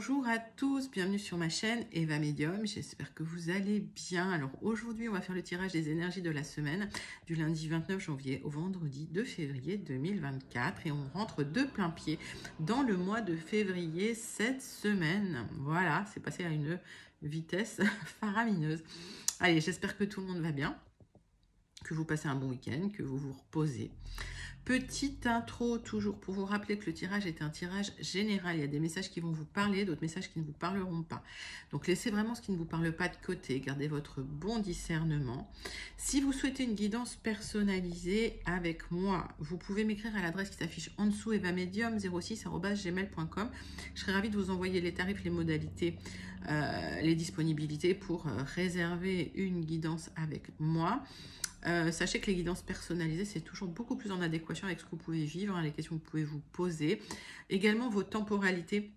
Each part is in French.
Bonjour à tous, bienvenue sur ma chaîne Eva Medium, j'espère que vous allez bien. Alors aujourd'hui on va faire le tirage des énergies de la semaine du lundi 29 janvier au vendredi 2 février 2024 et on rentre de plein pied dans le mois de février cette semaine. Voilà, c'est passé à une vitesse faramineuse. Allez, j'espère que tout le monde va bien, que vous passez un bon week-end, que vous vous reposez. Petite intro, toujours pour vous rappeler que le tirage est un tirage général. Il y a des messages qui vont vous parler, d'autres messages qui ne vous parleront pas. Donc laissez vraiment ce qui ne vous parle pas de côté. Gardez votre bon discernement. Si vous souhaitez une guidance personnalisée avec moi, vous pouvez m'écrire à l'adresse qui s'affiche en dessous, evamedium06@gmail.com. Je serai ravie de vous envoyer les tarifs, les modalités, les disponibilités pour réserver une guidance avec moi. Sachez que les guidances personnalisées, c'est toujours beaucoup plus en adéquation avec ce que vous pouvez vivre, les questions que vous pouvez vous poser. Également vos temporalités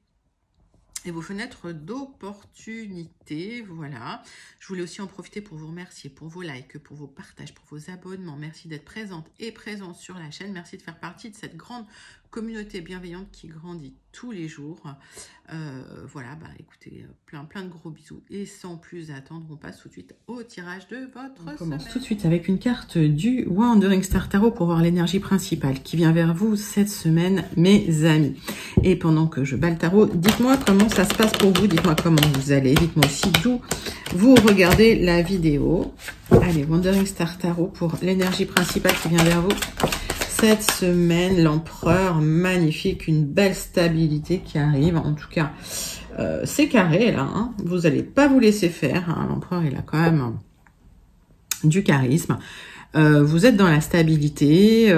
et vos fenêtres d'opportunité. Voilà. Je voulais aussi en profiter pour vous remercier pour vos likes, pour vos partages, pour vos abonnements. Merci d'être présente et présent sur la chaîne. Merci de faire partie de cette grande communauté bienveillante qui grandit tous les jours. Voilà, bah écoutez, plein de gros bisous. Et sans plus attendre, on passe tout de suite au tirage de votre semaine. On commence tout de suite avec une carte du Wandering Star Tarot pour voir l'énergie principale qui vient vers vous cette semaine, mes amis. Et pendant que je bats le tarot, dites-moi comment ça se passe pour vous, dites-moi comment vous allez, dites-moi aussi d'où vous regardez la vidéo. Allez, Wandering Star Tarot pour l'énergie principale qui vient vers vous cette semaine. L'empereur, magnifique, une belle stabilité qui arrive. En tout cas, c'est carré là, hein. Vous n'allez pas vous laisser faire, hein. L'empereur, il a quand même du charisme. Vous êtes dans la stabilité,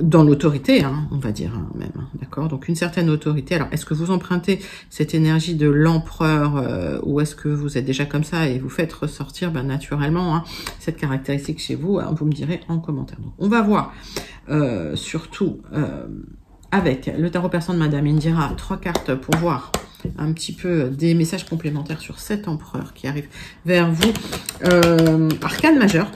dans l'autorité, hein, on va dire, hein, même, hein, d'accord. Donc une certaine autorité. Alors est-ce que vous empruntez cette énergie de l'empereur ou est-ce que vous êtes déjà comme ça et vous faites ressortir naturellement, hein, cette caractéristique chez vous, hein, vous me direz en commentaire. Donc on va voir surtout avec le tarot persan de Madame Indira, 3 cartes pour voir un petit peu des messages complémentaires sur cet empereur qui arrive vers vous. Arcane majeur.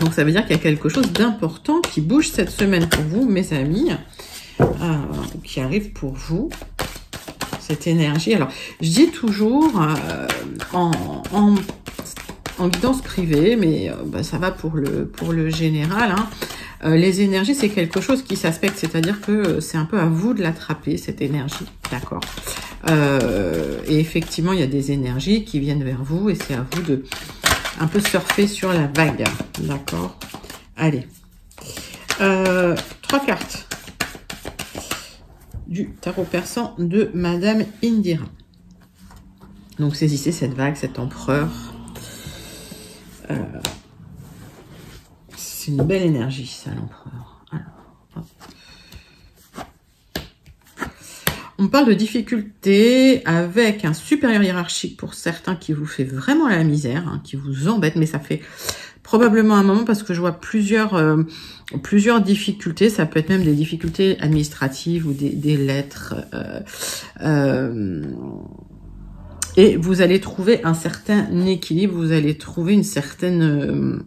Donc ça veut dire qu'il y a quelque chose d'important qui bouge cette semaine pour vous, mes amis, qui arrive pour vous, cette énergie. Alors, je dis toujours en guidance privée, mais ça va pour le général, hein. Les énergies, c'est quelque chose qui s'aspecte, c'est-à-dire que c'est un peu à vous de l'attraper, cette énergie, d'accord. Et effectivement, il y a des énergies qui viennent vers vous et c'est à vous de un peu surfer sur la vague, d'accord. Allez, 3 cartes du tarot persan de Madame Indira. Donc saisissez cette vague, cet empereur. C'est une belle énergie, ça, l'empereur. Alors, on parle de difficultés avec un supérieur hiérarchique pour certains qui vous fait vraiment la misère, hein, qui vous embête, mais ça fait probablement un moment parce que je vois plusieurs difficultés. Ça peut être même des difficultés administratives ou des lettres. Et vous allez trouver un certain équilibre, vous allez trouver une certaine...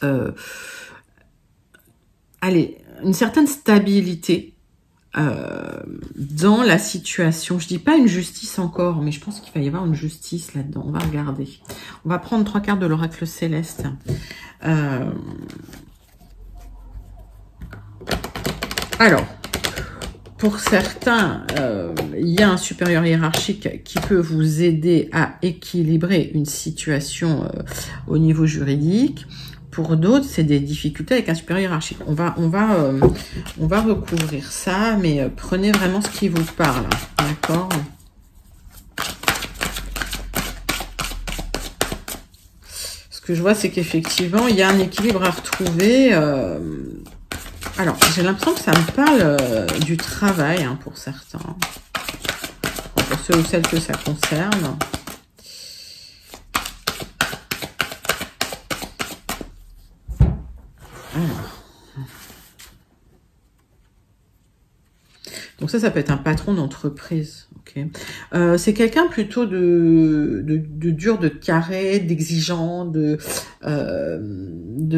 une certaine stabilité dans la situation. Je dis pas une justice encore, mais je pense qu'il va y avoir une justice là-dedans. On va regarder. On va prendre 3 cartes de l'oracle céleste. Alors, pour certains, il y a un supérieur hiérarchique qui peut vous aider à équilibrer une situation au niveau juridique. Pour d'autres, c'est des difficultés avec un supérieur hiérarchique. On va recouvrir ça, mais prenez vraiment ce qui vous parle, d'accord? Ce que je vois, c'est qu'effectivement, il y a un équilibre à retrouver. Alors, j'ai l'impression que ça me parle du travail, hein, pour certains. Pour ceux ou celles que ça concerne. Donc ça peut être un patron d'entreprise. Okay. C'est quelqu'un plutôt de dur, de carré, d'exigeant, de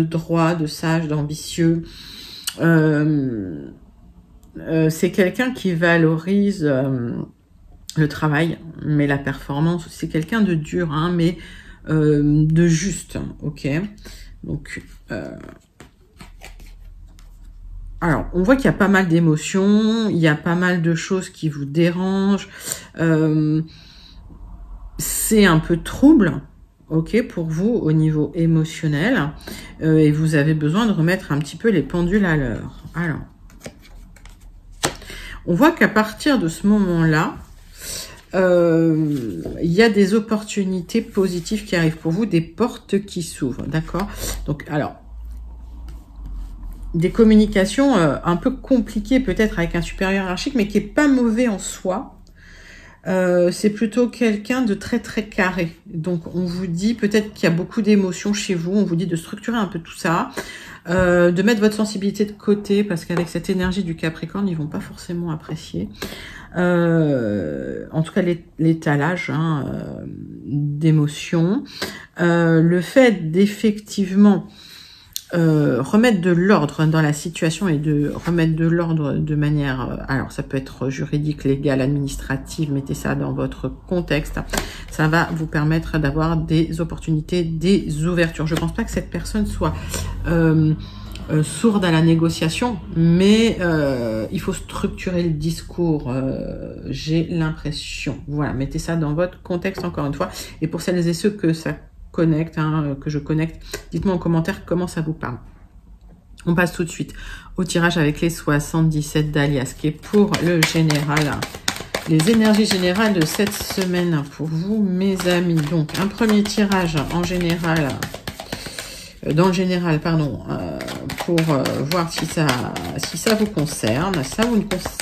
droit, de sage, d'ambitieux. c'est quelqu'un qui valorise le travail, mais la performance. C'est quelqu'un de dur, hein, mais de juste, ok. Donc, alors, on voit qu'il y a pas mal d'émotions, il y a pas mal de choses qui vous dérangent. C'est un peu trouble, ok, pour vous au niveau émotionnel. Et vous avez besoin de remettre un petit peu les pendules à l'heure. Alors, on voit qu'à partir de ce moment-là, il y a des opportunités positives qui arrivent pour vous, des portes qui s'ouvrent, d'accord? Donc, alors, des communications un peu compliquées peut-être avec un supérieur hiérarchique, mais qui n'est pas mauvais en soi. C'est plutôt quelqu'un de très très carré. Donc, on vous dit peut-être qu'il y a beaucoup d'émotions chez vous, on vous dit de structurer un peu tout ça, de mettre votre sensibilité de côté, parce qu'avec cette énergie du Capricorne, ils ne vont pas forcément apprécier. En tout cas l'étalage hein, d'émotions, le fait d'effectivement remettre de l'ordre dans la situation et de remettre de l'ordre de manière, alors ça peut être juridique, légale, administrative, mettez ça dans votre contexte, ça va vous permettre d'avoir des opportunités, des ouvertures. Je ne pense pas que cette personne soit sourde à la négociation, mais il faut structurer le discours, j'ai l'impression. Voilà, mettez ça dans votre contexte encore une fois. Et pour celles et ceux que ça connecte, hein, que je connecte, dites-moi en commentaire comment ça vous parle. On passe tout de suite au tirage avec les 77 d'Alias, qui est pour le général. Les énergies générales de cette semaine pour vous, mes amis. Donc, un premier tirage en général, dans le général, pardon, pour voir si ça vous concerne,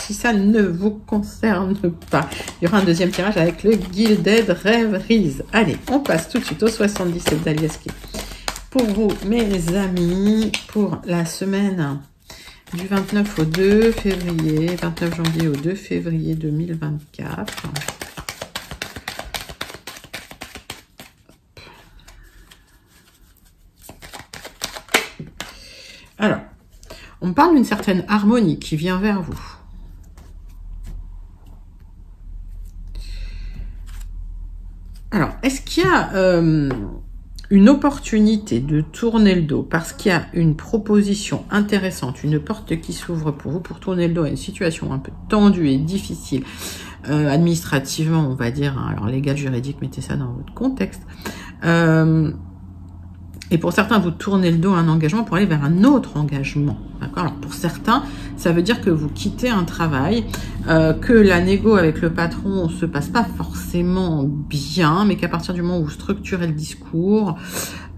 si ça ne vous concerne pas. Il y aura un deuxième tirage avec le Gilded Rêveries. Allez, on passe tout de suite au 77 d'Alias. Pour vous, mes amis, pour la semaine du 29 au 2 février, 29 janvier au 2 février 2024. Alors, on parle d'une certaine harmonie qui vient vers vous. Alors, est-ce qu'il y a une opportunité de tourner le dos parce qu'il y a une proposition intéressante, une porte qui s'ouvre pour vous pour tourner le dos à une situation un peu tendue et difficile, administrativement, on va dire, hein, alors légal, juridique, mettez ça dans votre contexte. Et pour certains, vous tournez le dos à un engagement pour aller vers un autre engagement. D'accord? Alors pour certains, ça veut dire que vous quittez un travail, que la négo avec le patron ne se passe pas forcément bien, mais qu'à partir du moment où vous structurez le discours,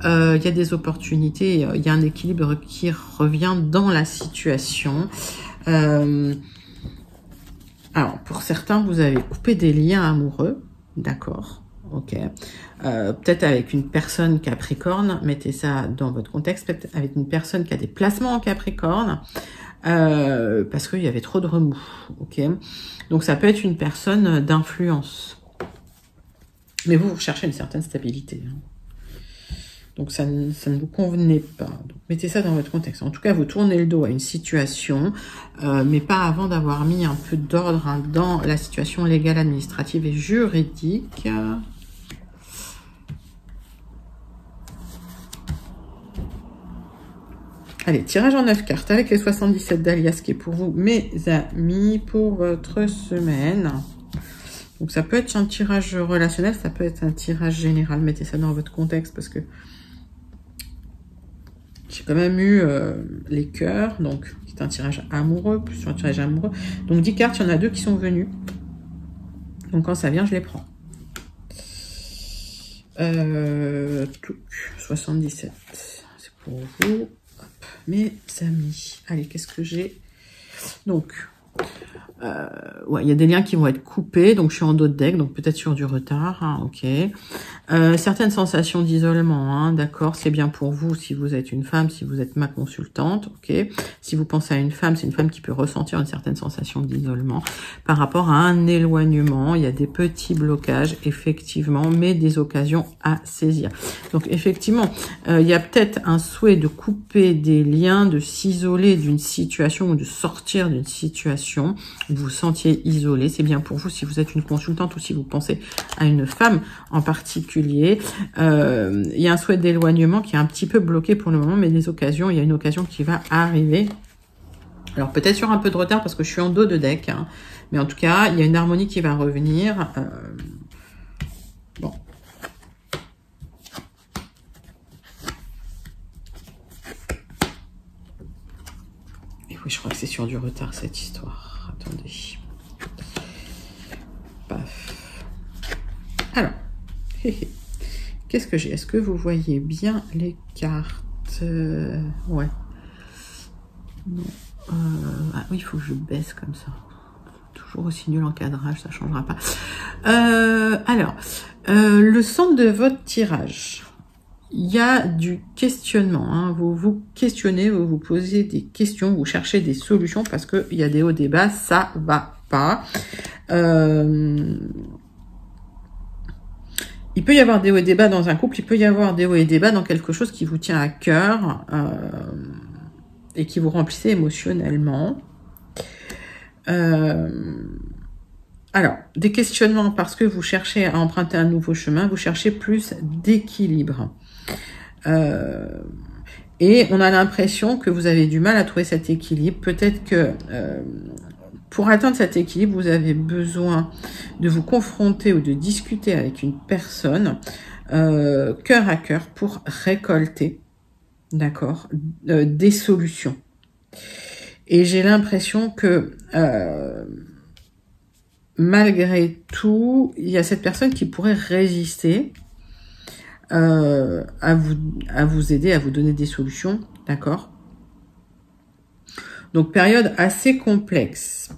il y a des opportunités, il y a un équilibre qui revient dans la situation. Alors pour certains, vous avez coupé des liens amoureux, d'accord? Ok. Peut-être avec une personne Capricorne, mettez ça dans votre contexte, peut-être avec une personne qui a des placements en Capricorne, parce qu'il y avait trop de remous, ok. Donc ça peut être une personne d'influence, mais vous recherchez une certaine stabilité, hein. Donc ça ne vous convenait pas, donc mettez ça dans votre contexte. En tout cas, vous tournez le dos à une situation, mais pas avant d'avoir mis un peu d'ordre hein, dans la situation légale, administrative et juridique. Allez, tirage en 9 cartes avec les 77 d'Alias qui est pour vous, mes amis, pour votre semaine. Donc, ça peut être un tirage relationnel, ça peut être un tirage général. Mettez ça dans votre contexte parce que j'ai quand même eu les cœurs. Donc, c'est un tirage amoureux, plus sur un tirage amoureux. Donc, 10 cartes, il y en a 2 qui sont venues. Donc, quand ça vient, je les prends. 77, c'est pour vous. Mes amis, allez, qu'est-ce que j'ai? Donc, ouais, il y a des liens qui vont être coupés, donc je suis en dos de deck, donc peut-être sur du retard, hein, ok. Certaines sensations d'isolement, hein, d'accord, c'est bien pour vous si vous êtes une femme, si vous êtes ma consultante, ok. Si vous pensez à une femme, c'est une femme qui peut ressentir une certaine sensation d'isolement par rapport à un éloignement. Il y a des petits blocages, effectivement, mais des occasions à saisir. Donc, effectivement, il y a peut-être un souhait de couper des liens, de s'isoler d'une situation ou de sortir d'une situation relation, vous vous sentiez isolé. C'est bien pour vous si vous êtes une consultante ou si vous pensez à une femme en particulier. Il y a un souhait d'éloignement qui est un petit peu bloqué pour le moment, mais il y a une occasion qui va arriver. Alors peut-être sur un peu de retard parce que je suis en dos de deck, hein, mais en tout cas, il y a une harmonie qui va revenir. Bon. Oui, je crois que c'est sur du retard cette histoire. Attendez. Paf. Alors, qu'est-ce que j'ai? Est-ce que vous voyez bien les cartes? Ouais. Non. Ah oui, il faut que je baisse comme ça. Toujours aussi nul l'encadrage, ça ne changera pas. Alors, le centre de votre tirage. Il y a du questionnement, hein. Vous vous questionnez, vous vous posez des questions, vous cherchez des solutions parce qu'il y a des hauts, des bas, ça va pas. Il peut y avoir des hauts et des bas dans un couple, il peut y avoir des hauts et des bas dans quelque chose qui vous tient à cœur et qui vous remplissez émotionnellement. Alors, des questionnements parce que vous cherchez à emprunter un nouveau chemin, vous cherchez plus d'équilibre. Et on a l'impression que vous avez du mal à trouver cet équilibre. Peut-être que pour atteindre cet équilibre, vous avez besoin de vous confronter ou de discuter avec une personne cœur à cœur pour récolter, d'accord, des solutions. Et j'ai l'impression que malgré tout, il y a cette personne qui pourrait résister à vous aider, à vous donner des solutions, d'accord? Donc, période assez complexe.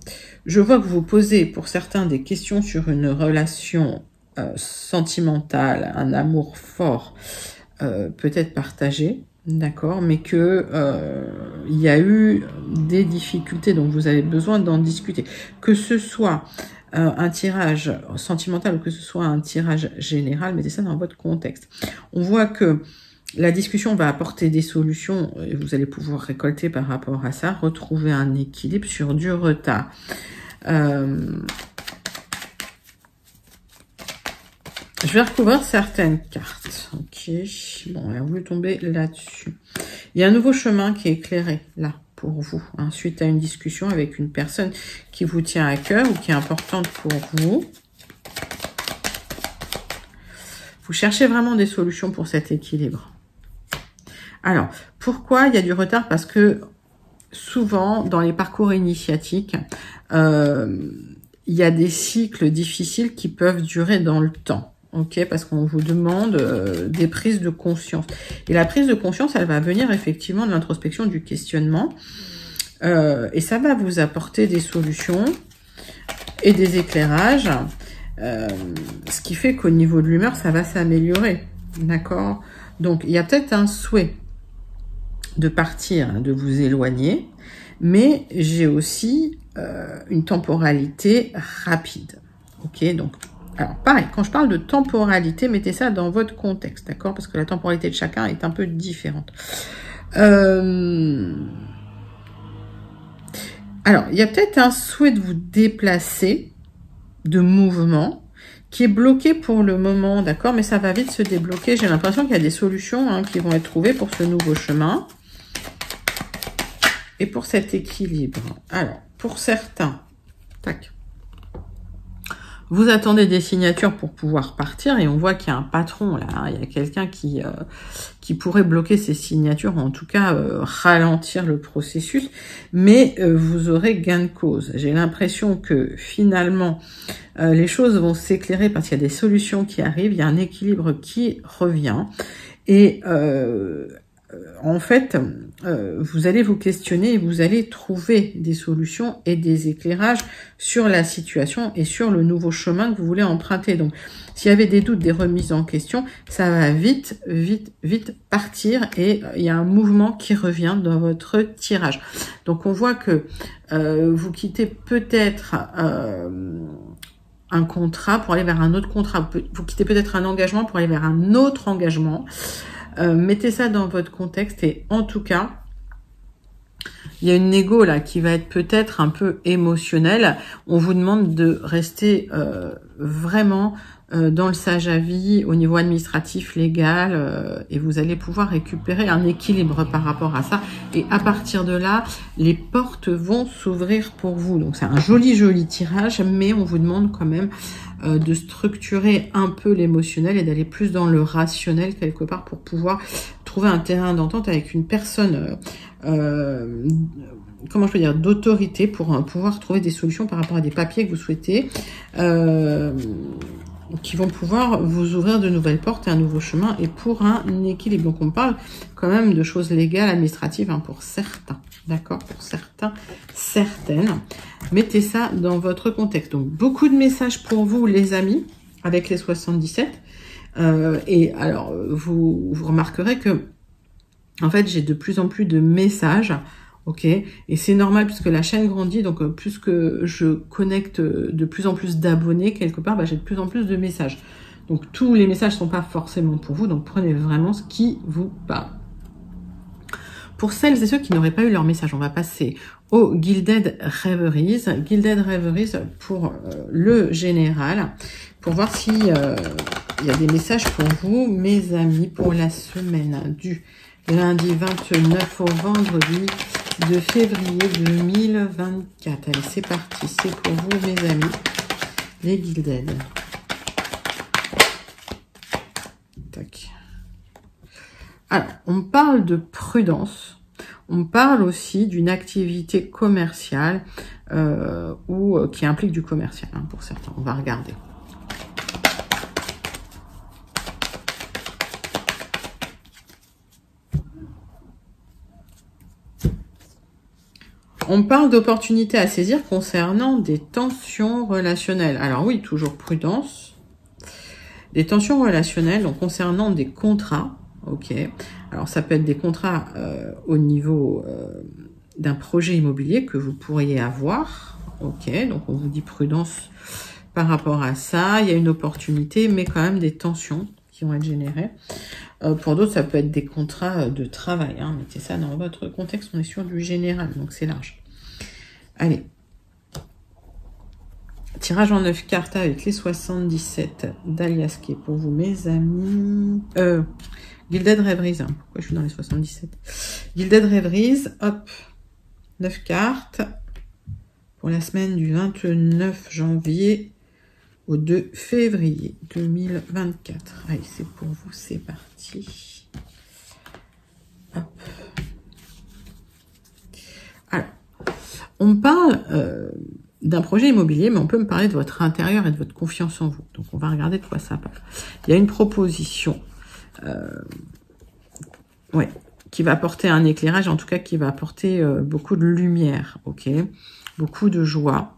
Je vois que vous posez, pour certains, des questions sur une relation sentimentale, un amour fort, peut-être partagé, d'accord? Mais que il y a eu des difficultés, donc vous avez besoin d'en discuter. Que ce soit un tirage sentimental ou que ce soit un tirage général, mettez ça dans votre contexte. On voit que la discussion va apporter des solutions et vous allez pouvoir récolter par rapport à ça, retrouver un équilibre sur du retard. Je vais recouvrir certaines cartes. Ok, bon, on a voulu tomber là-dessus. Il y a un nouveau chemin qui est éclairé là pour vous, hein, suite à une discussion avec une personne qui vous tient à cœur ou qui est importante pour vous. Vous cherchez vraiment des solutions pour cet équilibre. Alors, pourquoi il y a du retard? Parce que souvent, dans les parcours initiatiques, il y a des cycles difficiles qui peuvent durer dans le temps. Ok, parce qu'on vous demande des prises de conscience. Et la prise de conscience, elle va venir effectivement de l'introspection, du questionnement. Et ça va vous apporter des solutions et des éclairages. Ce qui fait qu'au niveau de l'humeur, ça va s'améliorer. D'accord? Donc, il y a peut-être un souhait de partir, de vous éloigner. Mais j'ai aussi une temporalité rapide. Ok, donc... Alors, pareil, quand je parle de temporalité, mettez ça dans votre contexte, d'accord? Parce que la temporalité de chacun est un peu différente. Alors, il y a peut-être un souhait de vous déplacer, de mouvement, qui est bloqué pour le moment, d'accord? Mais ça va vite se débloquer. J'ai l'impression qu'il y a des solutions hein, qui vont être trouvées pour ce nouveau chemin. Et pour cet équilibre. Alors, pour certains, tac. Vous attendez des signatures pour pouvoir partir et on voit qu'il y a un patron là, hein, il y a quelqu'un qui pourrait bloquer ces signatures, ou en tout cas ralentir le processus, mais vous aurez gain de cause. J'ai l'impression que finalement les choses vont s'éclairer parce qu'il y a des solutions qui arrivent, il y a un équilibre qui revient et en fait, vous allez vous questionner et vous allez trouver des solutions et des éclairages sur la situation et sur le nouveau chemin que vous voulez emprunter. Donc, s'il y avait des doutes, des remises en question, ça va vite, vite, vite partir et il y a un mouvement qui revient dans votre tirage. Donc, on voit que vous quittez peut-être un contrat pour aller vers un autre contrat. Vous quittez peut-être un engagement pour aller vers un autre engagement. Mettez ça dans votre contexte et en tout cas, il y a une négo là qui va être peut-être un peu émotionnelle. On vous demande de rester vraiment dans le sage-avis au niveau administratif, légal, et vous allez pouvoir récupérer un équilibre par rapport à ça. Et à partir de là, les portes vont s'ouvrir pour vous. Donc c'est un joli tirage, mais on vous demande quand même de structurer un peu l'émotionnel et d'aller plus dans le rationnel quelque part pour pouvoir trouver un terrain d'entente avec une personne, comment je peux dire, d'autorité pour pouvoir trouver des solutions par rapport à des papiers que vous souhaitez, qui vont pouvoir vous ouvrir de nouvelles portes et un nouveau chemin et pour un équilibre. Donc on parle quand même de choses légales, administratives, hein, pour certains, d'accord, pour certains, certaines. Mettez ça dans votre contexte. Donc beaucoup de messages pour vous les amis avec les 77. Et alors vous remarquerez que en fait j'ai de plus en plus de messages. Ok, et c'est normal puisque la chaîne grandit, donc plus que je connecte de plus en plus d'abonnés quelque part, bah, j'ai de plus en plus de messages. Donc tous les messages ne sont pas forcément pour vous, donc prenez vraiment ce qui vous parle. Pour celles et ceux qui n'auraient pas eu leur message, on va passer au Gilded Reveries. Gilded Reveries pour le général, pour voir s'il y a des messages pour vous, mes amis, pour la semaine du lundi 29 au vendredi de février 2024. Allez, c'est parti. C'est pour vous, mes amis, les Gilded. Tac. Alors, on parle de prudence. On parle aussi d'une activité commerciale ou qui implique du commercial, hein, pour certains. On va regarder. On parle d'opportunités à saisir concernant des tensions relationnelles. Alors oui, toujours prudence. Des tensions relationnelles, donc concernant des contrats. Ok. Alors ça peut être des contrats au niveau d'un projet immobilier que vous pourriez avoir. Ok. Donc on vous dit prudence par rapport à ça. Il y a une opportunité, mais quand même des tensions qui vont être générées. Pour d'autres, ça peut être des contrats de travail. Hein. Mettez ça dans votre contexte. On est sur du général, donc c'est large. Allez. Tirage en 9 cartes avec les 77 d'Aliasqué pour vous, mes amis. Gilded Reveries. Hein. Pourquoi je suis dans les 77? Gilded Reveries. Hop. 9 cartes. Pour la semaine du 29 janvier au 2 février 2024. Allez, c'est pour vous, c'est parti. Hop. Alors, on parle d'un projet immobilier, mais on peut me parler de votre intérieur et de votre confiance en vous. Donc, on va regarder de quoi ça parle. Il y a une proposition qui va apporter un éclairage, en tout cas qui va apporter beaucoup de lumière, ok, beaucoup de joie.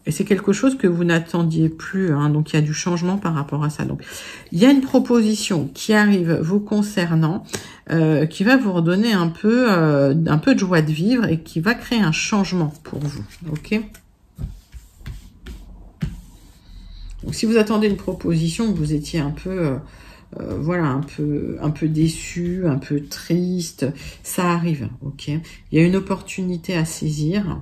Et c'est quelque chose que vous n'attendiez plus, hein, donc il y a du changement par rapport à ça. Donc il y a une proposition qui arrive vous concernant, qui va vous redonner un peu de joie de vivre et qui va créer un changement pour vous, ok. Donc si vous attendez une proposition, vous étiez un peu voilà, un peu déçu, un peu triste, ça arrive, ok. Il y a une opportunité à saisir.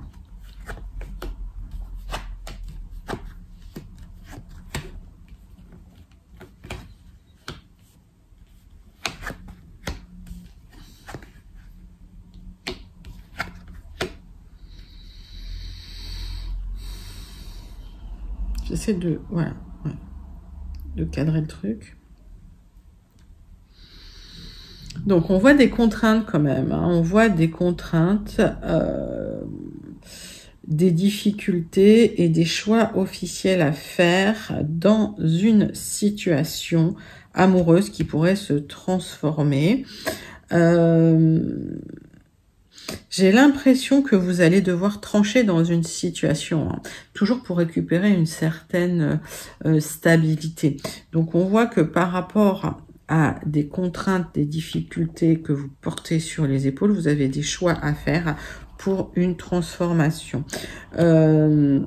J'essaie de, voilà, ouais, de cadrer le truc. Donc, on voit des contraintes quand même. Hein. On voit des contraintes, des difficultés et des choix officiels à faire dans une situation amoureuse qui pourrait se transformer. J'ai l'impression que vous allez devoir trancher dans une situation, hein, toujours pour récupérer une certaine stabilité. Donc, on voit que par rapport à des contraintes, des difficultés que vous portez sur les épaules, vous avez des choix à faire pour une transformation. Il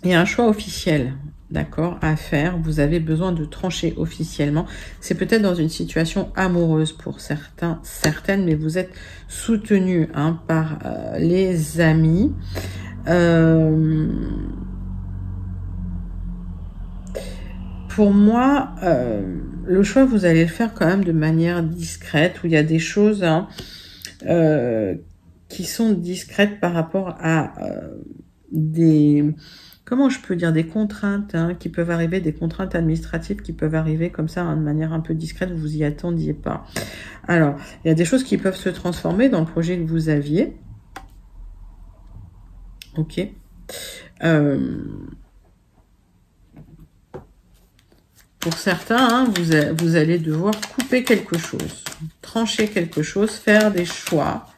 Il y a un choix officiel, d'accord, à faire. Vous avez besoin de trancher officiellement. C'est peut-être dans une situation amoureuse pour certains, certaines, mais vous êtes soutenu hein, par les amis. Pour moi, le choix, vous allez le faire quand même de manière discrète, où il y a des choses hein, qui sont discrètes par rapport à des... Comment je peux dire, des contraintes hein, qui peuvent arriver, des contraintes administratives qui peuvent arriver comme ça hein, de manière un peu discrète, vous y attendiez pas. Alors, il y a des choses qui peuvent se transformer dans le projet que vous aviez. Ok. Pour certains, hein, vous allez devoir couper quelque chose, trancher quelque chose, faire des choix.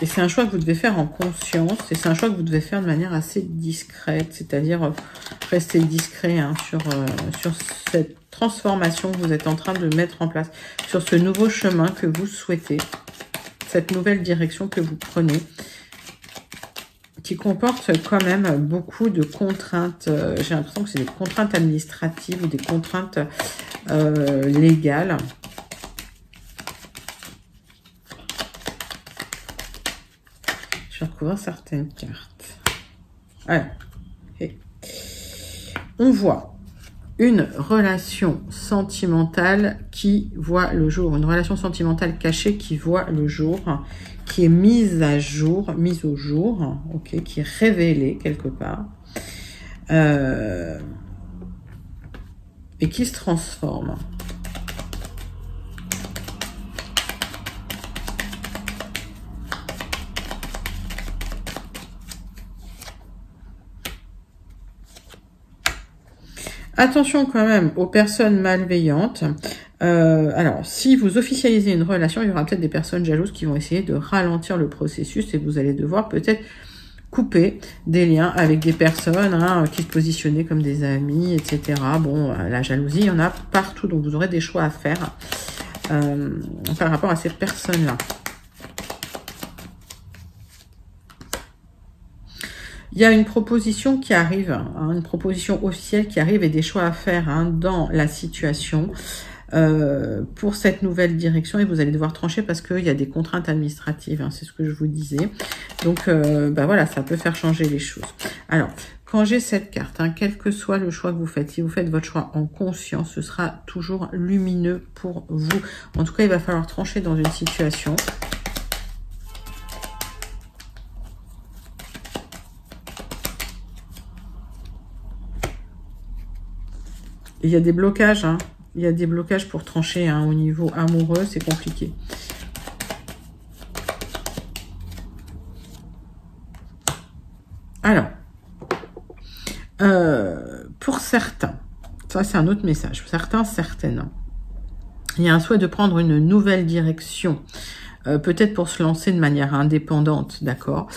Et c'est un choix que vous devez faire en conscience. Et c'est un choix que vous devez faire de manière assez discrète. C'est-à-dire rester discret hein, sur cette transformation que vous êtes en train de mettre en place. Sur ce nouveau chemin que vous souhaitez. Cette nouvelle direction que vous prenez. Qui comporte quand même beaucoup de contraintes. J'ai l'impression que c'est des contraintes administratives ou des contraintes légales. Je vais recouvrir certaines cartes. Alors, on voit une relation sentimentale qui voit le jour. Une relation sentimentale cachée qui voit le jour, qui est mise à jour, mise au jour, ok, qui est révélée quelque part. Et qui se transforme. Attention quand même aux personnes malveillantes. Alors, si vous officialisez une relation, il y aura peut-être des personnes jalouses qui vont essayer de ralentir le processus et vous allez devoir peut-être couper des liens avec des personnes hein, qui se positionnaient comme des amis, etc. Bon, la jalousie, il y en a partout, donc vous aurez des choix à faire par rapport à ces personnes-là. Il y a une proposition qui arrive, hein, une proposition officielle qui arrive et des choix à faire hein, dans la situation pour cette nouvelle direction. Et vous allez devoir trancher parce qu'il y a des contraintes administratives, hein, c'est ce que je vous disais. Donc, bah voilà, ça peut faire changer les choses. Alors, quand j'ai cette carte, hein, quel que soit le choix que vous faites, si vous faites votre choix en conscience, ce sera toujours lumineux pour vous. En tout cas, il va falloir trancher dans une situation. Il y a des blocages, hein. Il y a des blocages pour trancher hein, au niveau amoureux, c'est compliqué. Alors, pour certains, ça c'est un autre message, certains, certaines, il y a un souhait de prendre une nouvelle direction, peut-être pour se lancer de manière indépendante, d'accord ?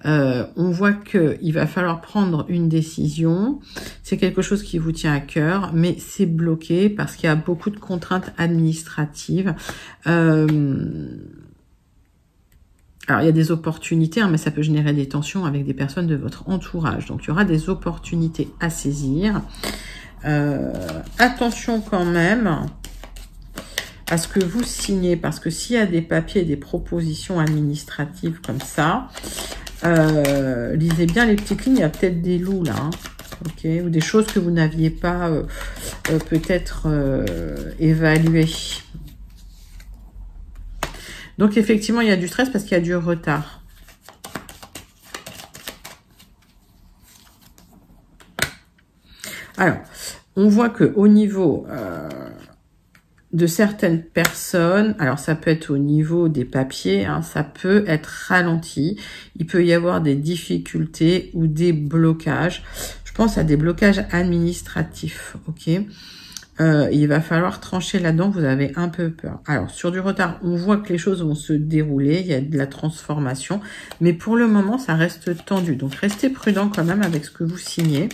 On voit qu'il va falloir prendre une décision. C'est quelque chose qui vous tient à cœur, mais c'est bloqué parce qu'il y a beaucoup de contraintes administratives. Alors, il y a des opportunités, hein, mais ça peut générer des tensions avec des personnes de votre entourage. Donc, il y aura des opportunités à saisir. Attention quand même à ce que vous signez, parce que s'il y a des papiers, des propositions administratives comme ça, lisez bien les petites lignes, il y a peut-être des loups là, hein, okay, ou des choses que vous n'aviez pas peut-être évaluées. Donc effectivement, il y a du stress parce qu'il y a du retard. Alors, on voit qu'au niveau de certaines personnes, alors ça peut être au niveau des papiers, hein, ça peut être ralenti, il peut y avoir des difficultés ou des blocages. Je pense à des blocages administratifs, ok. Il va falloir trancher là-dedans, vous avez un peu peur. Alors, sur du retard, on voit que les choses vont se dérouler, il y a de la transformation, mais pour le moment, ça reste tendu. Donc, restez prudent quand même avec ce que vous signez.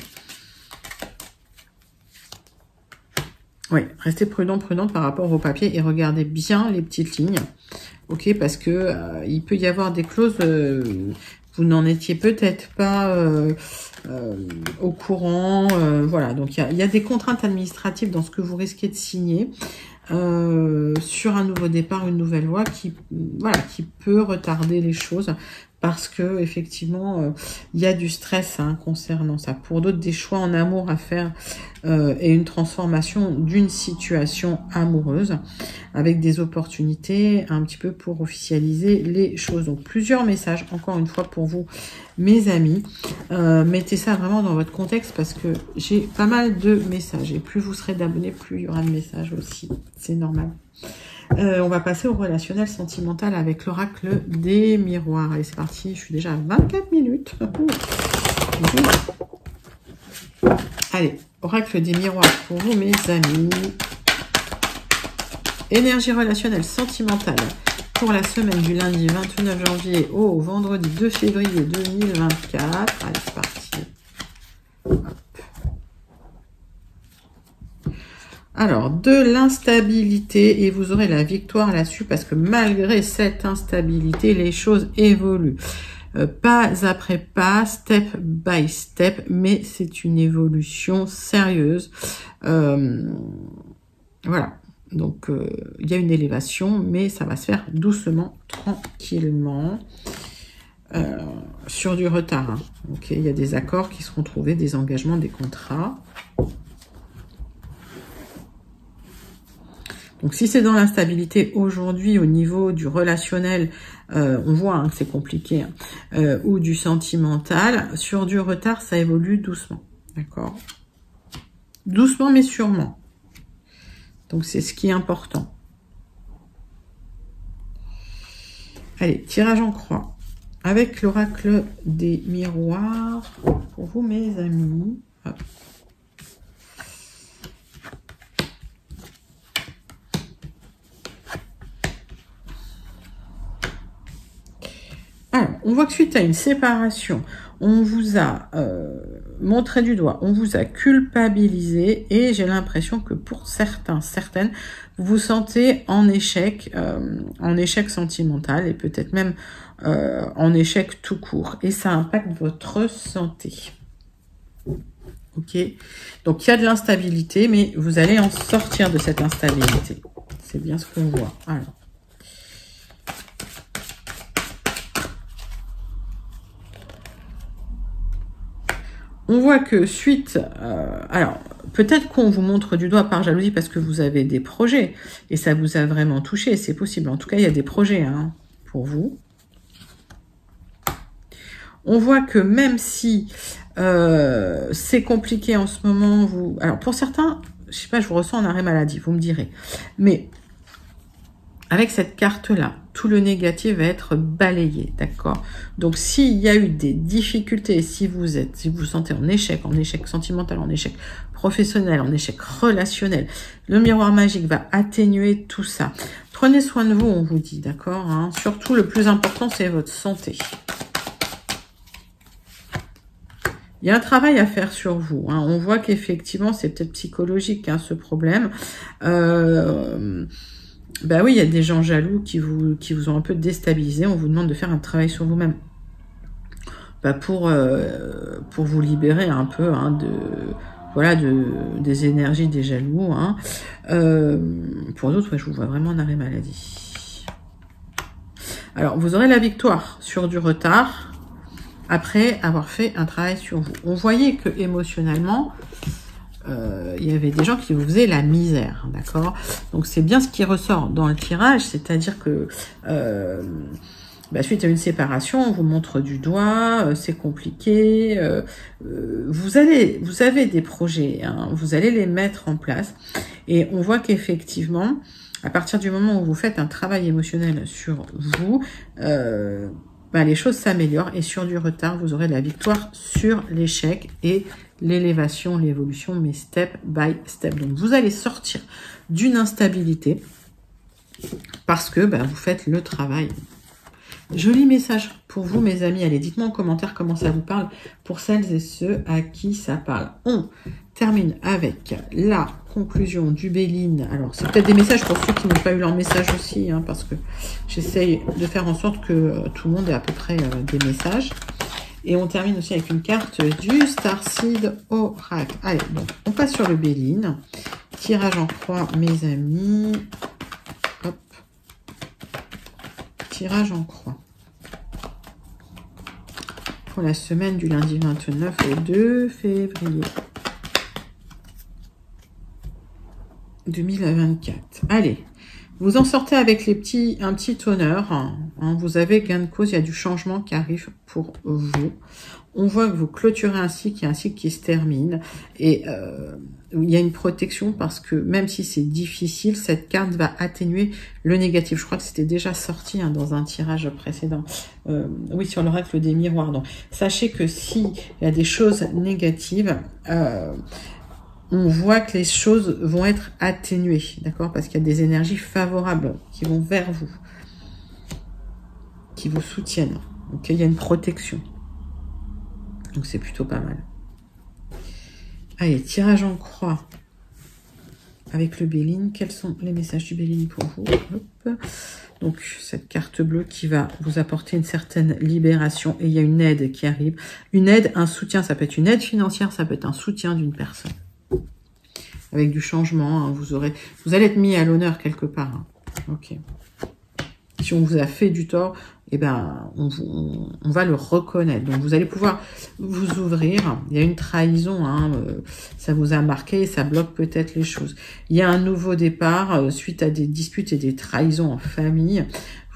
Oui, restez prudent par rapport au papier et regardez bien les petites lignes, ok, parce que il peut y avoir des clauses, vous n'en étiez peut-être pas au courant. Voilà, donc il y a des contraintes administratives dans ce que vous risquez de signer. Sur un nouveau départ, une nouvelle loi qui peut retarder les choses parce que effectivement il y a du stress concernant ça. Pour d'autres, des choix en amour à faire et une transformation d'une situation amoureuse avec des opportunités un petit peu pour officialiser les choses. Donc plusieurs messages encore une fois pour vous mes amis. Mettez ça vraiment dans votre contexte parce que j'ai pas mal de messages et plus vous serez d'abonnés, plus il y aura de messages aussi. C'est normal. On va passer au relationnel sentimental avec l'oracle des miroirs. Allez, c'est parti. Je suis déjà à 24 minutes. Allez, oracle des miroirs pour vous, mes amis. Énergie relationnelle sentimentale pour la semaine du lundi 29 janvier au vendredi 2 février 2024. Allez, c'est parti. Hop. Alors, de l'instabilité, et vous aurez la victoire là-dessus, parce que malgré cette instabilité, les choses évoluent. Pas après pas, step by step, mais c'est une évolution sérieuse. Voilà, donc il y a une élévation, mais ça va se faire doucement, tranquillement. Sur du retard. Ok, il y a des accords qui seront trouvés, des engagements, des contrats. Donc, si c'est dans l'instabilité aujourd'hui au niveau du relationnel, on voit que c'est compliqué, ou du sentimental, sur du retard, ça évolue doucement. D'accord? Doucement, mais sûrement. Donc, c'est ce qui est important. Allez, tirage en croix. Avec l'oracle des miroirs, pour vous, mes amis. Hop. Alors, on voit que suite à une séparation, on vous a montré du doigt, on vous a culpabilisé et j'ai l'impression que pour certains, certaines, vous vous sentez en échec sentimental et peut-être même en échec tout court. Et ça impacte votre santé. Ok? Donc, il y a de l'instabilité, mais vous allez en sortir de cette instabilité. C'est bien ce qu'on voit. Alors. On voit que suite, alors peut-être qu'on vous montre du doigt par jalousie parce que vous avez des projets et ça vous a vraiment touché, c'est possible. En tout cas, il y a des projets pour vous. On voit que même si c'est compliqué en ce moment, alors pour certains, je sais pas, je vous ressens en arrêt maladie, vous me direz, mais avec cette carte-là, tout le négatif va être balayé, d'accord? Donc, s'il y a eu des difficultés, si vous vous sentez en échec sentimental, en échec professionnel, en échec relationnel, le miroir magique va atténuer tout ça. Prenez soin de vous, on vous dit, d'accord? Surtout, le plus important, c'est votre santé. Il y a un travail à faire sur vous. On voit qu'effectivement, c'est peut-être psychologique, ce problème. Ben oui, il y a des gens jaloux qui vous ont un peu déstabilisé. On vous demande de faire un travail sur vous-même. Pour vous libérer un peu des énergies des jaloux. Pour d'autres, je vous vois vraiment en arrêt maladie. Alors, vous aurez la victoire sur du retard après avoir fait un travail sur vous. On voyait que émotionnellement, il y avait des gens qui vous faisaient la misère, d'accord? Donc, c'est bien ce qui ressort dans le tirage, c'est-à-dire que suite à une séparation, on vous montre du doigt, c'est compliqué, vous avez des projets, vous allez les mettre en place, et on voit qu'effectivement, à partir du moment où vous faites un travail émotionnel sur vous, les choses s'améliorent, et sur du retard, vous aurez la victoire sur l'échec et l'élévation, l'évolution, mais step by step. Donc, vous allez sortir d'une instabilité parce que vous faites le travail. Joli message pour vous, mes amis. Allez, dites-moi en commentaire comment ça vous parle pour celles et ceux à qui ça parle. On termine avec la conclusion du Béline. Alors, c'est peut-être des messages pour ceux qui n'ont pas eu leur message aussi, hein, parce que j'essaye de faire en sorte que tout le monde ait à peu près des messages. Et on termine aussi avec une carte du Starseed Oracle. Allez, donc, on passe sur le Béline. Tirage en croix, mes amis. Hop. Tirage en croix. Pour la semaine du lundi 29 au 2 février 2024. Allez, vous en sortez avec un petit honneur. Hein. Vous avez gain de cause, il y a du changement qui arrive pour vous. On voit que vous clôturez un cycle, il y a un cycle qui se termine. Et il y a une protection parce que même si c'est difficile, cette carte va atténuer le négatif. Je crois que c'était déjà sorti hein, dans un tirage précédent. Oui, sur l'oracle des miroirs. Donc, sachez que s'il y a des choses négatives, on voit que les choses vont être atténuées, d'accord? Parce qu'il y a des énergies favorables qui vont vers vous, qui vous soutiennent. Donc, il y a une protection. Donc, c'est plutôt pas mal. Allez, tirage en croix avec le Béline. Quels sont les messages du Béline pour vous? Hop. Donc, cette carte bleue qui va vous apporter une certaine libération. Et il y a une aide qui arrive. Une aide, un soutien. Ça peut être une aide financière, ça peut être un soutien d'une personne. Avec du changement, hein, vous allez être mis à l'honneur quelque part. Hein. Ok. Si on vous a fait du tort, eh ben, on va le reconnaître. Donc, vous allez pouvoir vous ouvrir. Il y a une trahison, hein, ça vous a marqué et ça bloque peut-être les choses. Il y a un nouveau départ suite à des disputes et des trahisons en famille.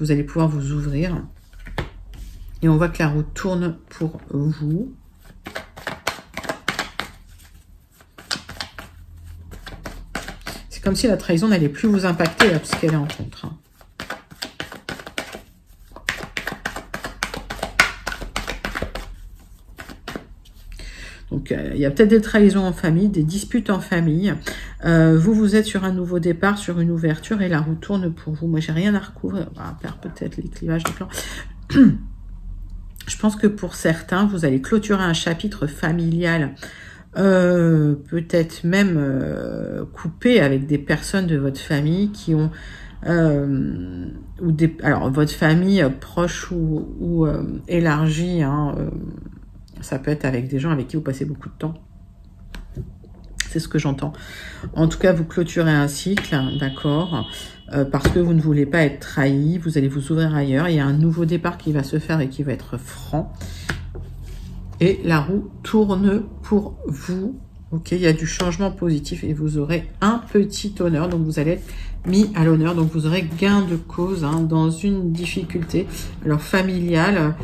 Vous allez pouvoir vous ouvrir. Et on voit que la roue tourne pour vous. C'est comme si la trahison n'allait plus vous impacter là, puisqu'elle est en contre. Hein. Donc, il y a peut-être des trahisons en famille, des disputes en famille. Vous êtes sur un nouveau départ, sur une ouverture et la roue tourne pour vous. Moi, j'ai rien à recouvrir. On va faire peut-être les clivages de plans. Je pense que pour certains, vous allez clôturer un chapitre familial, peut-être même coupé avec des personnes de votre famille qui ont... alors, votre famille proche ou élargie, hein, ça peut être avec des gens avec qui vous passez beaucoup de temps. C'est ce que j'entends. En tout cas, vous clôturez un cycle, d'accord, parce que vous ne voulez pas être trahi. Vous allez vous ouvrir ailleurs. Il y a un nouveau départ qui va se faire et qui va être franc. Et la roue tourne pour vous. Ok, il y a du changement positif et vous aurez un petit honneur. Donc, vous allez être mis à l'honneur. Donc, vous aurez gain de cause hein, dans une difficulté. Alors, familiale...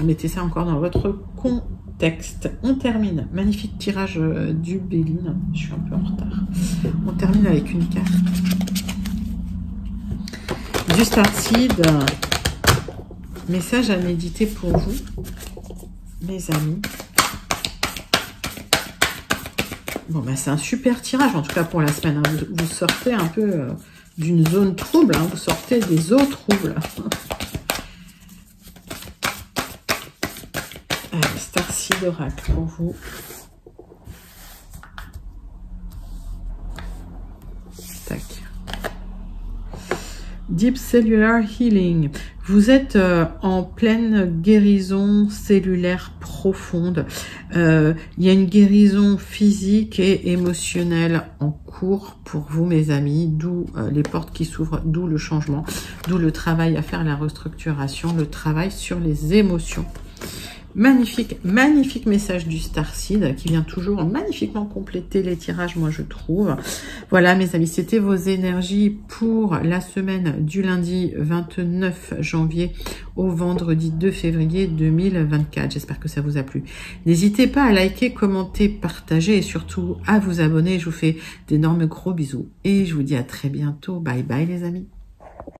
mettez ça encore dans votre contexte. On termine. Magnifique tirage du Béline. Je suis un peu en retard. On termine avec une carte du Starseed. Message à méditer pour vous, mes amis. Bon, bah, c'est un super tirage, en tout cas pour la semaine. Hein. Vous sortez un peu d'une zone trouble. Hein. Vous sortez des eaux troubles. Starseed Oracle pour vous. Tac. Deep Cellular Healing. Vous êtes en pleine guérison cellulaire profonde. Il y a une guérison physique et émotionnelle en cours pour vous, mes amis. D'où les portes qui s'ouvrent, d'où le changement, d'où le travail à faire, la restructuration, le travail sur les émotions. Magnifique, magnifique message du Starseed qui vient toujours magnifiquement compléter les tirages, moi je trouve. Voilà mes amis, c'était vos énergies pour la semaine du lundi 29 janvier au vendredi 2 février 2024. J'espère que ça vous a plu. N'hésitez pas à liker, commenter, partager et surtout à vous abonner. Je vous fais d'énormes gros bisous et je vous dis à très bientôt. Bye bye les amis.